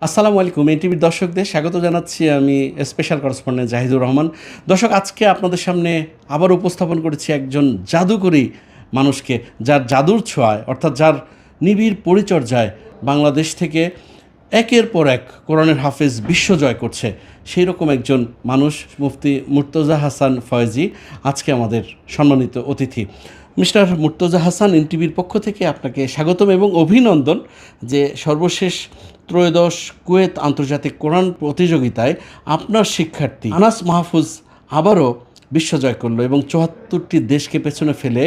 আসসালামু আলাইকুম। এনটিভির দর্শকদের স্বাগত জানাচ্ছি। আমি স্পেশাল করেসপন্ডেন্ট জাহিদুর রহমান। দর্শক, আজকে আপনাদের সামনে আবার উপস্থাপন করেছি একজন জাদুকরী মানুষকে, যার জাদুর ছোঁয়ায় অর্থাৎ যার নিবিড় পরিচর্যায় বাংলাদেশ থেকে একের পর এক কোরআনের হাফেজ বিশ্বজয় করছে, সেই রকম একজন মানুষ মুফতি মুর্তজা হাসান ফয়েজি আজকে আমাদের সম্মানিত অতিথি। মিস্টার মুর্তজা হাসান, এনটিভির পক্ষ থেকে আপনাকে স্বাগতম এবং অভিনন্দন যে সর্বশেষ ত্রয়োদশ কুয়েত আন্তর্জাতিক কোরআন প্রতিযোগিতায় আপনার শিক্ষার্থী আনাস মাহফুজ আবারও বিশ্বজয় করলো এবং ৭৪টি দেশকে পেছনে ফেলে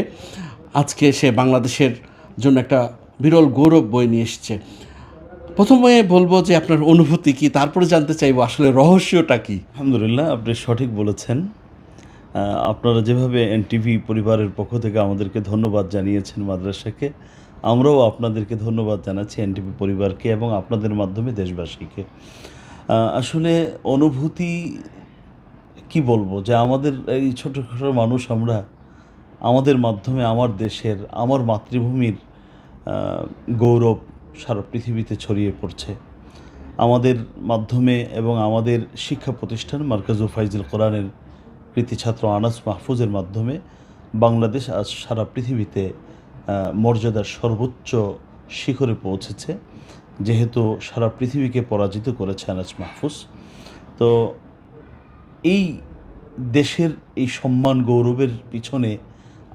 আজকে সে বাংলাদেশের জন্য একটা বিরল গৌরব বয়ে নিয়ে এসছে। প্রথমে বলবো যে আপনার অনুভূতি কি, তারপরে জানতে চাইবো আসলে রহস্যটা কি। আলহামদুলিল্লাহ, আপনি সঠিক বলেছেন। আপনারা যেভাবে এনটিভি পরিবারের পক্ষ থেকে আমাদেরকে ধন্যবাদ জানিয়েছেন মাদ্রাসাকে, আমরাও আপনাদেরকে ধন্যবাদ জানাচ্ছি এনটিভি পরিবারকে এবং আপনাদের মাধ্যমে দেশবাসীকে। আসলে অনুভূতি কি বলবো, যে আমাদের এই ছোট ছোট মানুষ আমরা, আমাদের মাধ্যমে আমার দেশের, আমার মাতৃভূমির গৌরব সারা পৃথিবীতে ছড়িয়ে পড়ছে। আমাদের মাধ্যমে এবং আমাদের শিক্ষা প্রতিষ্ঠান মার্কাজুল ফাইজুল কোরআনের কৃতি ছাত্র আনাস মাহফুজের মাধ্যমে বাংলাদেশ আজ সারা পৃথিবীতে মর্যাদার সর্বোচ্চ শিখরে পৌঁছেছে, যেহেতু সারা পৃথিবীকে পরাজিত করেছে আনাস মাহফুজ। তো এই দেশের এই সম্মান গৌরবের পিছনে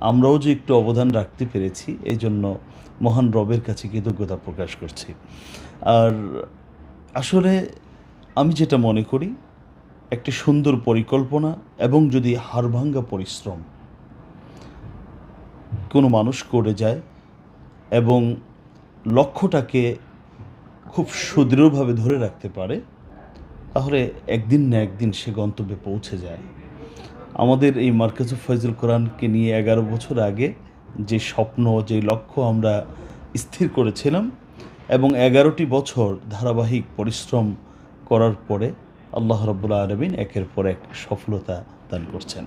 আমরাও যে একটু অবদান রাখতে পেরেছি, এই জন্য মহান রবের কাছে কৃতজ্ঞতা প্রকাশ করছি। আর আসলে আমি যেটা মনে করি, একটি সুন্দর পরিকল্পনা এবং যদি হাড়ভাঙ্গা পরিশ্রম কোনো মানুষ করে যায় এবং লক্ষ্যটাকে খুব সুদৃঢ়ভাবে ধরে রাখতে পারে, তাহলে একদিন না একদিন সে গন্তব্যে পৌঁছে যায়। আমাদের এই মার্কাজুল ফাইজুল কোরআনকে নিয়ে 11 বছর আগে যে স্বপ্ন, যে লক্ষ্য আমরা স্থির করেছিলাম এবং 11টি বছর ধারাবাহিক পরিশ্রম করার পরে আল্লাহ রাব্বুল আলামিন একের পর এক সফলতা দান করছেন।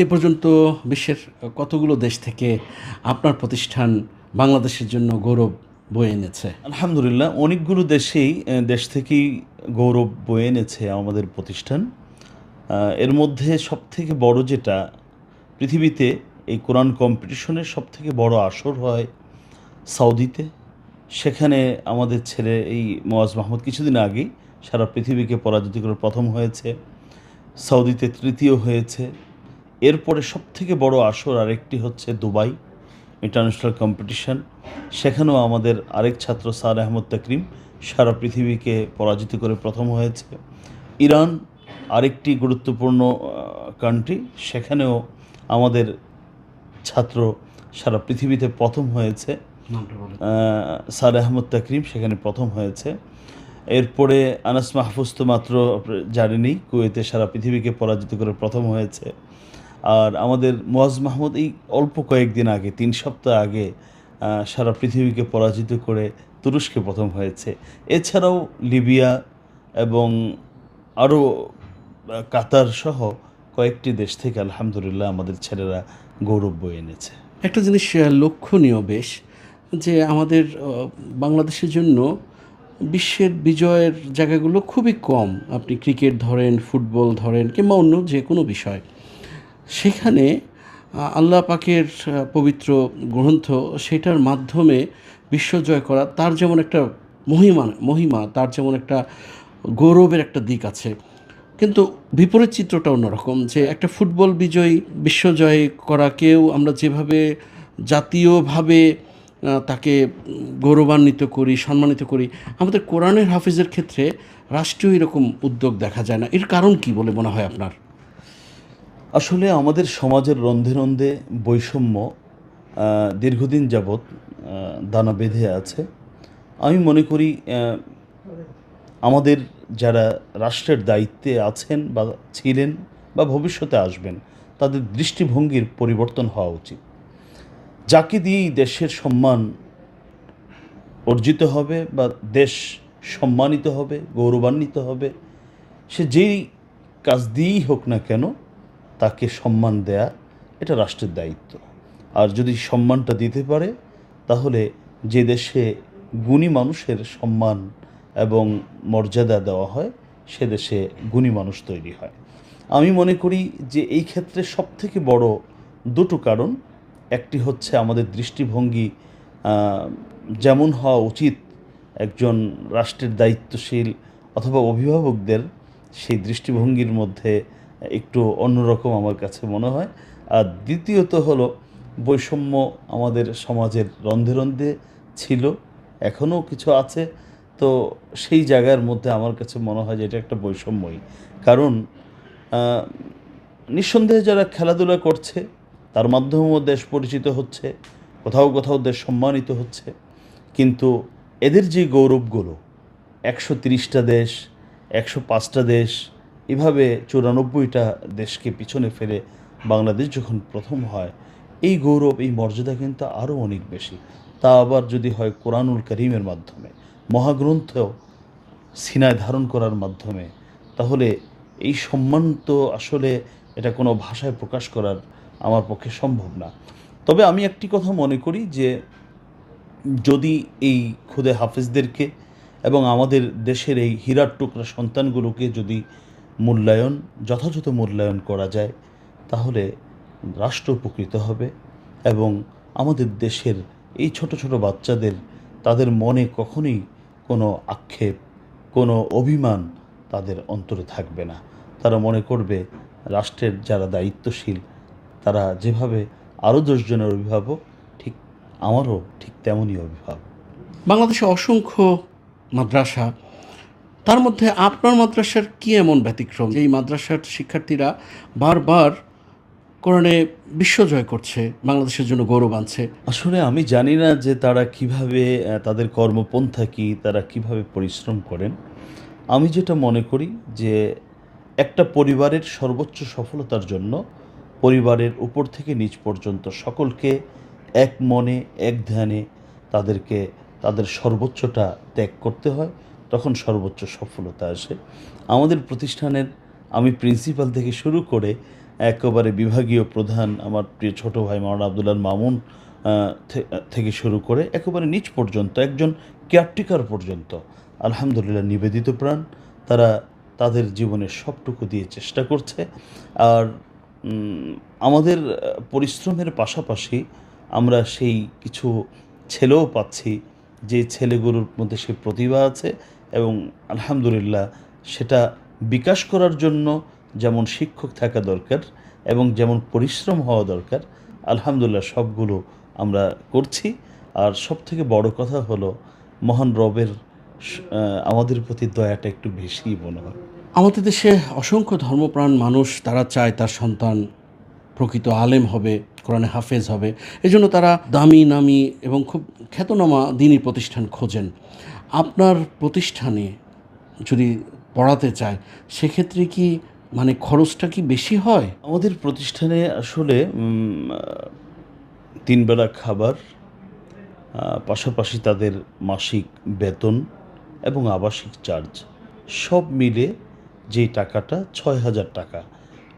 এ পর্যন্ত বিশ্বের কতগুলো দেশ থেকে আপনার প্রতিষ্ঠান বাংলাদেশের জন্য গৌরব বয়ে এনেছে? আলহামদুলিল্লাহ, অনেকগুলো দেশ থেকেই গৌরব বয়ে এনেছে আমাদের প্রতিষ্ঠান। এর মধ্যে সবথেকে বড় যেটা, পৃথিবীতে এই কোরআন কম্পিটিশনের সবথেকে বড় আসর হয় সৌদিতে। সেখানে আমাদের ছেলে এই মোয়াজ মাহমুদ কিছুদিন আগেই সারা পৃথিবীকে পরাজিত করে প্রথম হয়েছে, সৌদিতে তৃতীয় হয়েছে। এরপরে সবথেকে বড় আসর আরেকটি হচ্ছে দুবাই ইন্টারন্যাশনাল কম্পিটিশন। সেখানেও আমাদের আরেক ছাত্র স্যার আহমদ তাকরিম সারা পৃথিবীকে পরাজিত করে প্রথম হয়েছে। ইরান আরেকটি গুরুত্বপূর্ণ কান্ট্রি, সেখানেও আমাদের ছাত্র সারা পৃথিবীতে প্রথম হয়েছে। স্যার আহমদ তাকরিম সেখানে প্রথম হয়েছে। এরপরে আনাস মাহফুজ তো মাত্র জানেনই, কুয়েতে সারা পৃথিবীকে পরাজিত করে প্রথম হয়েছে। আর আমাদের মোয়াজ মাহমুদ এই অল্প কয়েকদিন আগে, 3 সপ্তাহ আগে সারা পৃথিবীকে পরাজিত করে তুরস্কে প্রথম হয়েছে। এছাড়াও লিবিয়া এবং আরও কাতার সহ কয়েকটি দেশ থেকে আলহামদুলিল্লাহ আমাদের ছেলেরা গৌরব বয়ে এনেছে। একটা জিনিস লক্ষণীয় বেশ, যে আমাদের বাংলাদেশের জন্য বিশ্বের বিজয়ের জায়গাগুলো খুবই কম। আপনি ক্রিকেট ধরেন, ফুটবল ধরেন, কিংবা অন্য যে কোনো বিষয়, সেখানে আল্লাহ পাকের পবিত্র গ্রন্থ, সেটার মাধ্যমে বিশ্বজয় করা, তার যেমন একটা মহিমা, তার যেমন একটা গৌরবের একটা দিক আছে। কিন্তু বিপরীত চিত্রটা অন্যরকম, যে একটা ফুটবল বিশ্বজয় করা কেউ আমরা যেভাবে জাতীয়ভাবে তাকে গৌরবান্বিত করি, সম্মানিত করি, আমাদের কোরআনের হাফিজের ক্ষেত্রে রাষ্ট্রীয় এরকম উদ্যোগ দেখা যায় না। এর কারণ কি বলে মনে হয় আপনার? আসলে আমাদের সমাজের রন্ধে রন্ধে বৈষম্য দীর্ঘদিন যাবৎ দানা বেঁধে আছে। আমি মনে করি আমাদের যারা রাষ্ট্রের দায়িত্বে আছেন বা ছিলেন বা ভবিষ্যতে আসবেন, তাদের দৃষ্টিভঙ্গির পরিবর্তন হওয়া উচিত। যাকে দিয়েই দেশের সম্মান অর্জিত হবে বা দেশ সম্মানিত হবে, গৌরবান্বিত হবে, সে যেই কাজ দিয়েই হোক না কেন, তাকে সম্মান দেয়া এটা রাষ্ট্রের দায়িত্ব। আর যদি সম্মানটা দিতে পারে, তাহলে যে দেশে গুণী মানুষের সম্মান এবং মর্যাদা দেওয়া হয়, সে দেশে গুণী মানুষ তৈরি হয়। আমি মনে করি যে এই ক্ষেত্রে সবথেকে বড় দুটো কারণ, একটি হচ্ছে আমাদের দৃষ্টিভঙ্গি যেমন হওয়া উচিত একজন রাষ্ট্রের দায়িত্বশীল অথবা অভিভাবকদের, সেই দৃষ্টিভঙ্গির মধ্যে একটু অন্যরকম আমার কাছে মনে হয়। আর দ্বিতীয়ত হলো বৈষম্য আমাদের সমাজের রন্ধে রন্ধে ছিল, এখনও কিছু আছে। তো সেই জায়গার মধ্যে আমার কাছে মনে হয় যে এটা একটা বৈষম্যই। কারণ আহ, নিঃসন্দেহে যারা খেলাধুলা করছে তার মাধ্যমেও দেশ পরিচিত হচ্ছে, কোথাও কোথাও দেশ সম্মানিত হচ্ছে, কিন্তু এদের যে গৌরবগুলো 130টা দেশ, 105টা দেশ, এভাবে 94টা দেশকে পিছনে ফেলে বাংলাদেশ যখন প্রথম হয়, এই গৌরব এই মর্যাদা কিন্তু আরও অনেক বেশি। তা আবার যদি হয় কোরআনুল করিমের মাধ্যমে, মহাগ্রন্থ সিনায় ধারণ করার মাধ্যমে, তাহলে এই সম্মান তো আসলে এটা কোনো ভাষায় প্রকাশ করার আমার পক্ষে সম্ভব না। তবে আমি একটি কথা মনে করি যে যদি এই খুদে হাফেজদেরকে এবং আমাদের দেশের এই হীরার টুকরা সন্তানগুলোকে যদি যথাযথ মূল্যায়ন করা যায়, তাহলে রাষ্ট্র উপকৃত হবে এবং আমাদের দেশের এই ছোট ছোট বাচ্চাদের, তাদের মনে কখনোই কোনো আক্ষেপ, কোনো অভিমান তাদের অন্তরে থাকবে না। তারা মনে করবে রাষ্ট্রের যারা দায়িত্বশীল তারা যেভাবে আরও 10 জনের অভিভাবক, ঠিক আমারও ঠিক তেমনই অভিভাবক। বাংলাদেশে অসংখ্য মাদ্রাসা, তার মধ্যে আপনার মাদ্রাসার কি এমন ব্যতিক্রম যে এই মাদ্রাসার শিক্ষার্থীরা বারবার কোরআনে বিশ্বজয় করছে, বাংলাদেশের জন্য গৌরব আনছে? আসলে আমি জানি না যে তারা কিভাবে তাদের কর্মপন্থা কী, তারা কিভাবে পরিশ্রম করেন। আমি যেটা মনে করি যে একটা পরিবারের সর্বোচ্চ সফলতার জন্য পরিবারের উপর থেকে নিচ পর্যন্ত সকলকে এক মনে এক ধ্যানে তাদেরকে তাদের সর্বোচ্চটা ত্যাগ করতে হয়, তখন সর্বোচ্চ সফলতা আসে। আমাদের প্রতিষ্ঠানের আমি প্রিন্সিপাল থেকে শুরু করে একেবারে বিভাগীয় প্রধান আমার প্রিয় ছোট ভাই মাওলানা আব্দুল্লাহ মামুন থেকে শুরু করে একেবারে নিচ পর্যন্ত একজন কেয়ারটেকার পর্যন্ত আলহামদুলিল্লাহ নিবেদিত প্রাণ। তারা তাদের জীবনের সবটুকু দিয়ে চেষ্টা করছে। আর আমাদের পরিশ্রমের পাশাপাশি আমরা সেই কিছু ছেলেও পাচ্ছি যে ছেলেগুলোর মধ্যে সেই প্রতিভা আছে, এবং আলহামদুলিল্লাহ সেটা বিকাশ করার জন্য যেমন শিক্ষক থাকা দরকার এবং যেমন পরিশ্রম হওয়া দরকার, আলহামদুলিল্লাহ সবগুলো আমরা করছি। আর সবথেকে বড় কথা হলো মহান রবের আমাদের প্রতি দয়াটা একটু বেশিই মনে হয়। আমাদের দেশে অসংখ্য ধর্মপ্রাণ মানুষ, তারা চায় তার সন্তান প্রকৃত আলেম হবে, কোরআনে হাফেজ হবে। এজন্য তারা দামি নামি এবং খুব খ্যাতনামা দ্বীনি প্রতিষ্ঠান খোঁজেন। আপনার প্রতিষ্ঠানে যদি পড়াতে চায়, সেক্ষেত্রে কি মানে খরচটা কি বেশি হয়? আমাদের প্রতিষ্ঠানে আসলে 3 বেলা খাবার, পাশাপাশি তাদের মাসিক বেতন এবং আবাসিক চার্জ সব মিলে যেই টাকাটা 6,000 টাকা,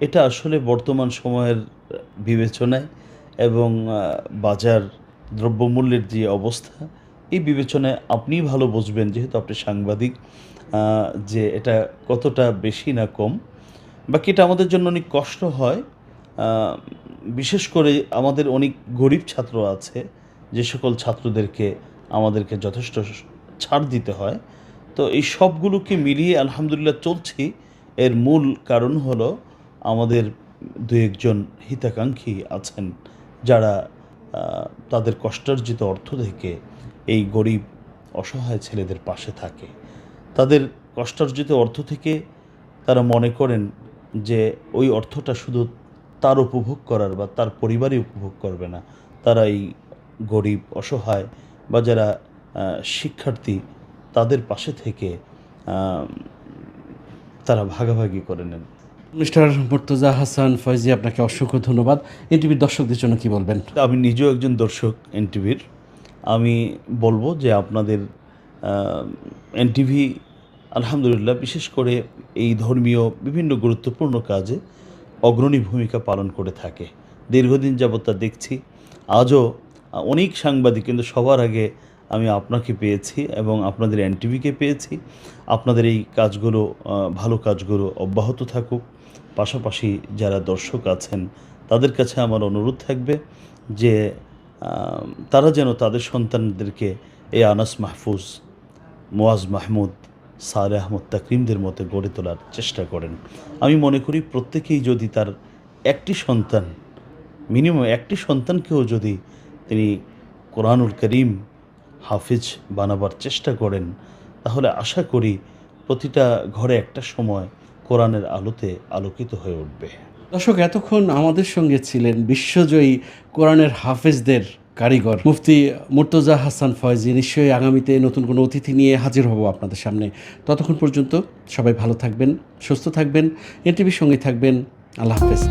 এটা আসলে বর্তমান সময়ের বিবেচনায় এবং বাজার দ্রব্যমূল্যের যে অবস্থা, এই বিবেচনায় আপনিই ভালো বুঝবেন যেহেতু আপনি সাংবাদিক, যে এটা কতটা বেশি না কম। বাকি এটা আমাদের জন্য অনেক কষ্ট হয়। বিশেষ করে আমাদের অনেক গরিব ছাত্র আছে, যে সকল ছাত্রদেরকে আমাদেরকে যথেষ্ট ছাড় দিতে হয়। তো এই সবগুলোকে মিলিয়ে আলহামদুলিল্লাহ চলছি। এর মূল কারণ হলো আমাদের 2-1 জন হিতাকাঙ্ক্ষী আছেন যারা তাদের কষ্টার্জিত অর্থ থেকে এই গরিব অসহায় ছেলেদের পাশে থাকে। তাদের কষ্টার্জিত অর্থ থেকে তারা মনে করেন যে ওই অর্থটা শুধু তার উপভোগ করার বা তার পরিবারই উপভোগ করবে না, তারা এই গরিব অসহায় বা যারা শিক্ষার্থী তাদের পাশে থেকে তারা ভাগাভাগি করে নেন। মিস্টার মুর্তজা হাসান ফয়জী, আপনাকে অসংখ্য ধন্যবাদ। এনটিভির দর্শকদের জন্য কি বলবেন? আমি নিজেও একজন দর্শক এনটিভির। আমি বলবো যে আপনাদের এনটিভি আলহামদুলিল্লাহ বিশেষ করে এই ধর্মীয় বিভিন্ন গুরুত্বপূর্ণ কাজে অগ্রণী ভূমিকা পালন করে থাকে। দীর্ঘদিন যাবৎ তা দেখছি। আজও অনেক সাংবাদিক, কিন্তু সবার আগে আমি আপনাকে পেয়েছি এবং আপনাদের এনটিভিকে পেয়েছি। আপনাদের এই কাজগুলো, ভালো কাজগুলো অব্যাহত থাকুক। পাশাপাশি যারা দর্শক আছেন তাদের কাছে আমার অনুরোধ থাকবে যে তারা যেন তাদের সন্তানদেরকে এই আনাস মাহফুজ, মোয়াজ মাহমুদ, সালেহ আহমদ তাকরিমদের মতো গড়ে তোলার চেষ্টা করেন। আমি মনে করি প্রত্যেকেই যদি তার একটি সন্তান, মিনিমাম একটি সন্তানকেও যদি তিনি কোরআনুল করিম হাফিজ বানাবার চেষ্টা করেন, তাহলে আশা করি প্রতিটা ঘরে একটা সময় কোরআনের আলোতে আলোকিত হয়ে উঠবে। দর্শক, এতক্ষণ আমাদের সঙ্গে ছিলেন বিশ্বজয়ী কোরআনের হাফেজদের কারিগর মুফতি মুর্তজা হাসান ফয়েজি। নিশ্চয়ই আগামীতে নতুন কোনো অতিথি নিয়ে হাজির হব আপনাদের সামনে। ততক্ষণ পর্যন্ত সবাই ভালো থাকবেন, সুস্থ থাকবেন, এনটিভির সঙ্গে থাকবেন। আল্লাহ হাফেজ।